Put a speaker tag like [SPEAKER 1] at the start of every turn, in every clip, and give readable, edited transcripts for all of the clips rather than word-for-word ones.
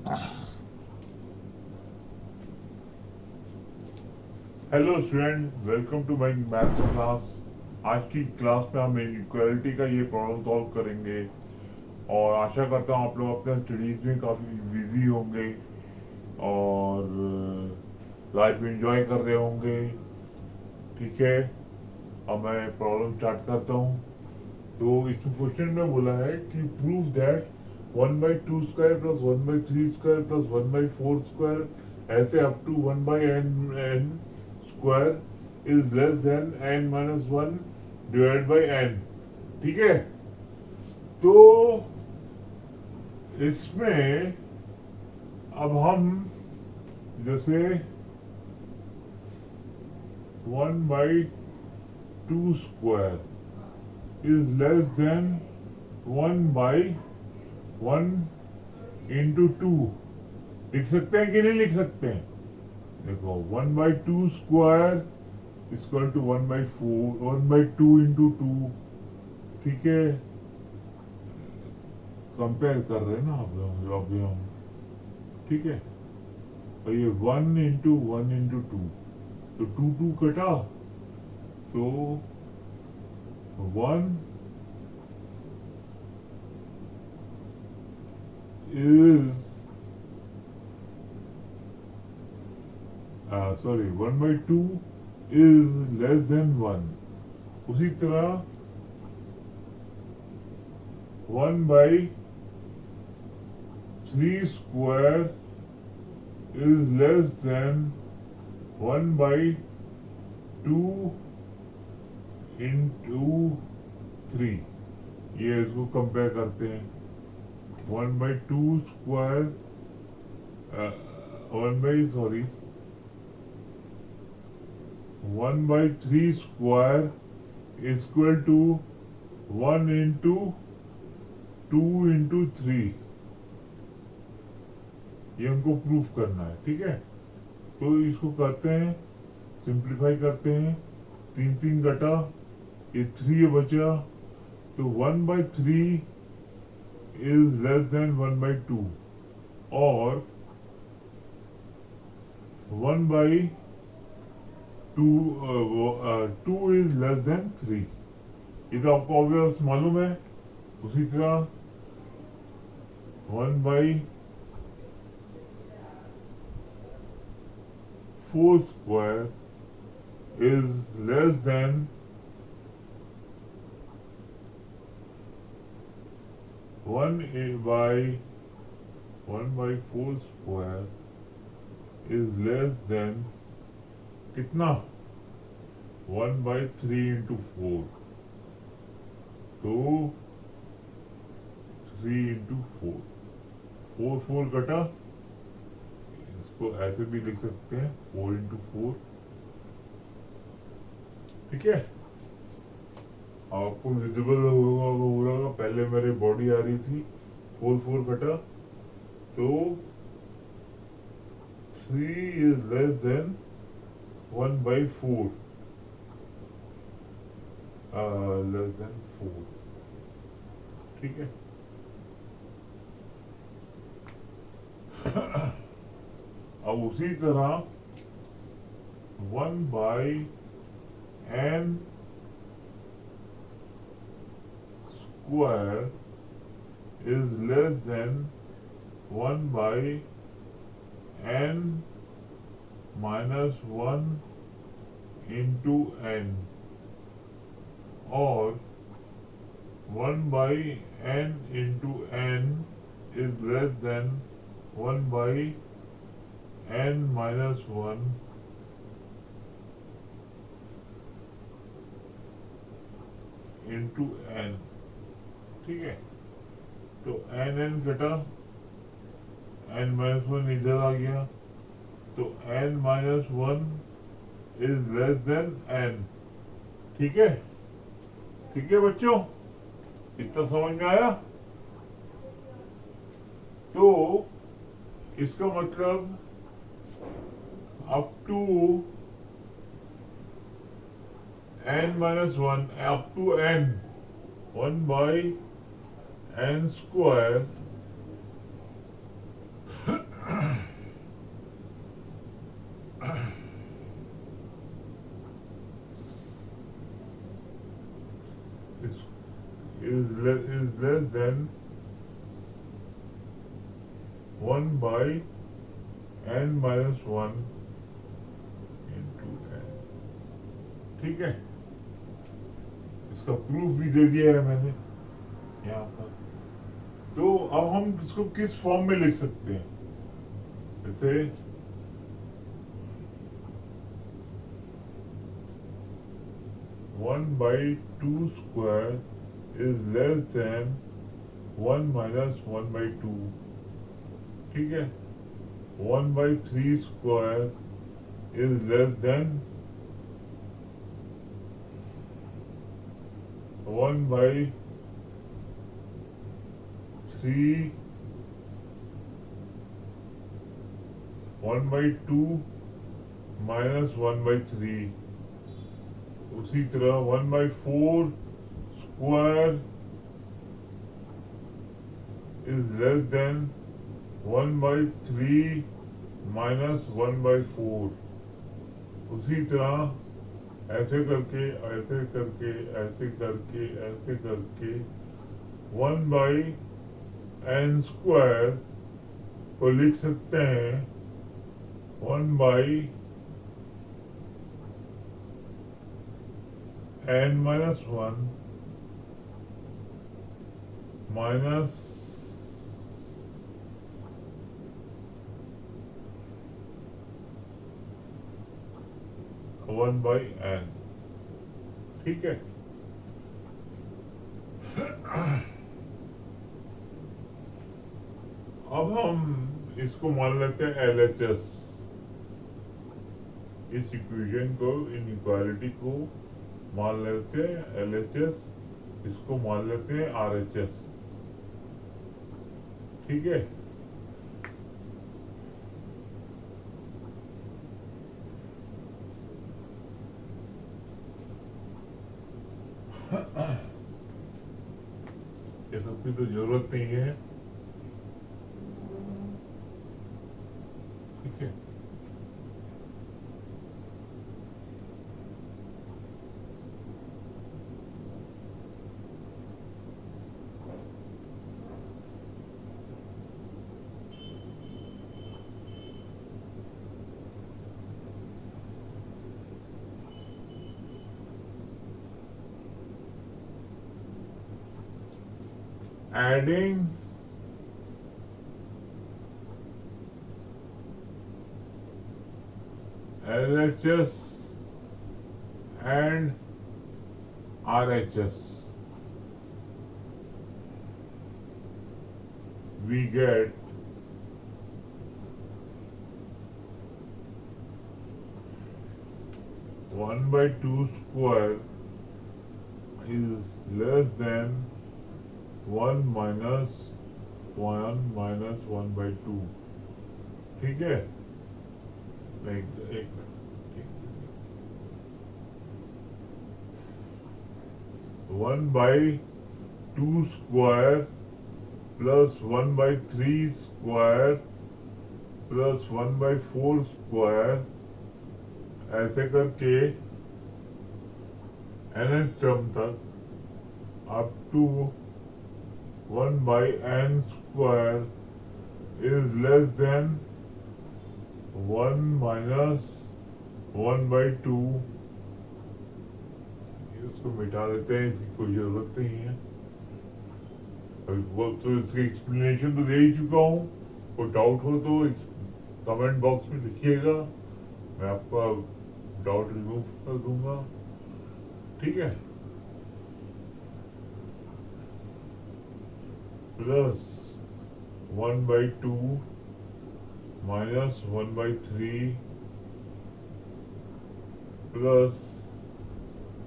[SPEAKER 1] Hello student, welcome to my maths class. आज की class में हम इनइक्वालिटी का ये प्रॉब्लम सॉल्व करेंगे और आशा करता हूँ आप लोग अपने स्टडीज में काफ़ी बिजी होंगे और लाइफ एंजॉय कर रहे होंगे। ठीक है, अब मैं प्रॉब्लम स्टार्ट करता हूँ। तो इसमें क्वेश्चन में बोला है कि प्रूव दैट 1/2² प्लस 1/3² प्लस 1/4² ऐसे up to 1/n square is less than n-1 divide by n। ठीक है, तो इसमें अब हम जैसे 1/2² is less than 1/1 into 2 लिख सकते हैं कि नहीं लिख सकते हैं? देखो 1/2² इक्वल टू 1/4, 1/2 into 2। ठीक है, कंपेयर कर रहे हैं ना अभी हम। ठीक है, और ये 1 into 2, तो 2 कटा, तो 1 is 1/2 is less than 1। उसी तरह 1/3² is less than 1/2 into 3। ये इसको कंपेयर करते हैं। 1/2² 1/3² is equal to 1 into 2 into 3। ये हमको प्रूफ करना है। ठीक है, तो इसको करते हैं, सिंप्लीफाई करते हैं। 3 घटा, ये 3 बचा, तो 1/3 इज लेस देन 1/2 और 1/2 इज लेस देन 3। ये तो आपको ऑब्वियस मालूम है। उसी तरह 1/4² is less than 1/4² is less than कितना? 1/3 into 4, तो 3 into 4, 4 कटा, इसको ऐसे भी लिख सकते हैं 4 into 4। ठीक है, आपको विजिबल होगा पहले मेरी बॉडी आ रही थी। 4 कटा, तो 3 is less than 1/4, less than 4। ठीक है, अब उसी तरह 1/n² is less than 1/n-1 into n और 1/n into n is less than 1/n-1 into n। ठीक है, तो n घटा, n-1 इधर आ गया, तो n-1 is less than n। ठीक है, ठीक है बच्चों, इतना समझ में आया? तो इसका मतलब up to n-1 up to n 1/n² than 1/n-1 into n। ठीक है, इसका प्रूफ भी दे दिया है मैंने यहाँ पर। तो अब हम इसको किस फॉर्म में लिख सकते हैं? जैसे 1/2 square is less than 1 minus 1/2। ठीक है, 1/3 square is less than 1/3 1/2 minus 1/3। उसी तरह 1/4 square is less than 1/3 minus 1/4। उसी तरह ऐसे करके ऐसे करके ऐसे करके ऐसे करके 1/n² को लिख सकते हैं 1/n-1 minus 1/n। ठीक है, अब हम इसको मान लेते हैं LHS। इस इक्वेशन को, इनइक्वालिटी को मान लेते हैं LHS, इसको मान लेते हैं RHS। ठीक है, ये सबकी तो जरूरत नहीं है। ठीक है, adding LHS and RHS, we get 1/2 square is less than 1 minus 1 minus 1/2। ठीक है, एक minute, 1/2 square plus 1/3 square plus 1/4 square ऐसे करके nth टर्म तक up to 1/n² is less than 1 minus 1/2। इसको मिटा देते हैं, इसकी कोई जरूरत नहीं है। वो तो इसकी एक्सप्लेनेशन तो दे ही चुका हूँ। कोई डाउट हो तो कमेंट बॉक्स में लिखिएगा, मैं आपका डाउट रिमूव कर दूंगा। ठीक है, प्लस 1/2 minus 1/3 plus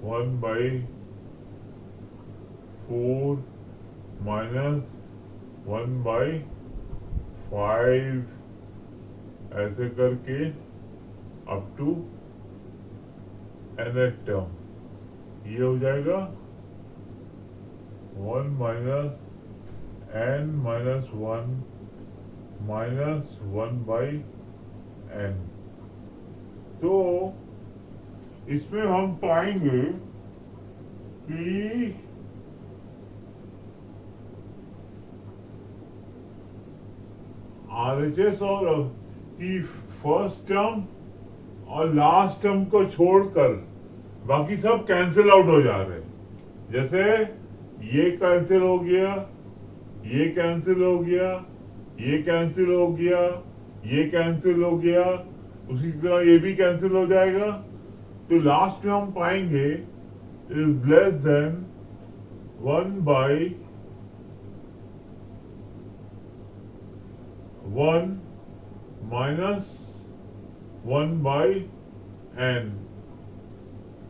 [SPEAKER 1] 1/4 minus 1/5 ऐसे करके अप टू nth टर्म। ये हो जाएगा 1 minus n-1 minus 1/n। तो इसमें हम पाएंगे कि RHS और की फर्स्ट टर्म और लास्ट टर्म को छोड़कर बाकी सब कैंसिल आउट हो जा रहे हैं। जैसे ये कैंसिल हो गया, ये कैंसिल हो गया, ये कैंसिल हो गया, ये कैंसिल हो गया, उसी तरह ये भी कैंसिल हो जाएगा। तो लास्ट में हम पाएंगे is less then 1 by 1 minus 1 by n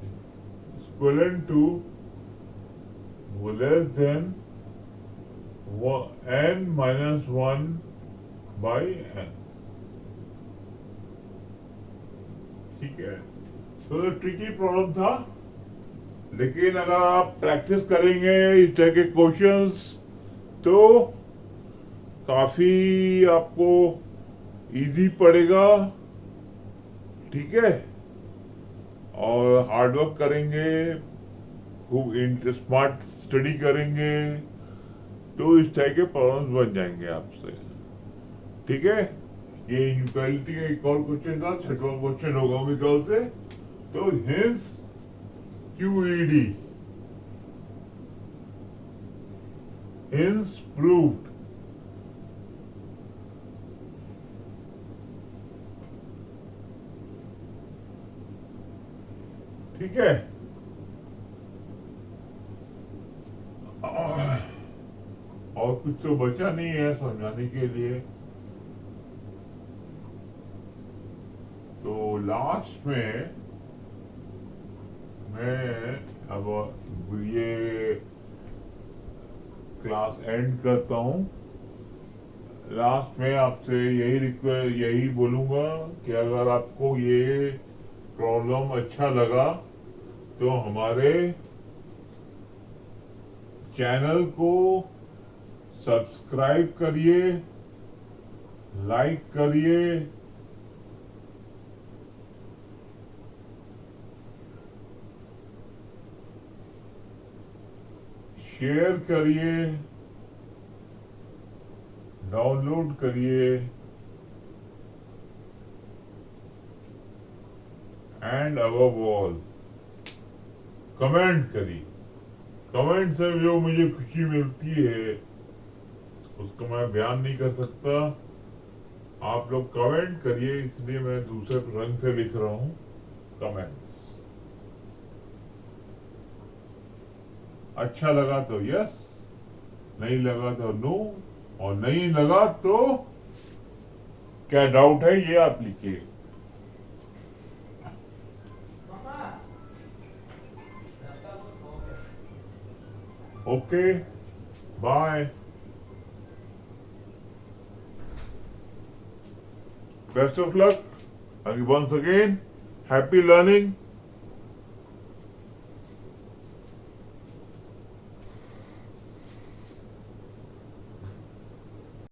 [SPEAKER 1] equivalent to less than n minus 1 by n। ठीक है, तो ट्रिकी प्रॉब्लम था, लेकिन अगर आप प्रैक्टिस करेंगे इस तरह के क्वेश्चंस तो काफी आपको इजी पड़ेगा। ठीक है, और हार्ड वर्क करेंगे, खूब स्मार्ट स्टडी करेंगे तो इस तरह के प्रॉब्लम्स बन जाएंगे आपसे। ठीक है, ये इनक्वालिटी का एक और क्वेश्चन था, छठवां क्वेश्चन होगा मेरे ख्याल से। तो हिंस QED, hence proved। ठीक है, और कुछ तो बचा नहीं है समझाने के लिए। तो लास्ट में मैं अब ये क्लास एंड करता हूँ। लास्ट में आपसे यही बोलूँगा कि अगर आपको ये प्रॉब्लम अच्छा लगा तो हमारे चैनल को सब्सक्राइब करिए, लाइक करिए, शेयर करिए, डाउनलोड करिए एंड अबव ऑल कमेंट करिए। कमेंट से जो मुझे खुशी मिलती है उसको मैं बयान नहीं कर सकता। आप लोग कमेंट करिए, इसलिए मैं दूसरे रंग से लिख रहा हूं कमेंट्स। अच्छा लगा तो यस, नहीं लगा तो नो, और नहीं लगा तो क्या डाउट है ये आप लिखिए। Okay, bye, best of luck, and once again happy learning।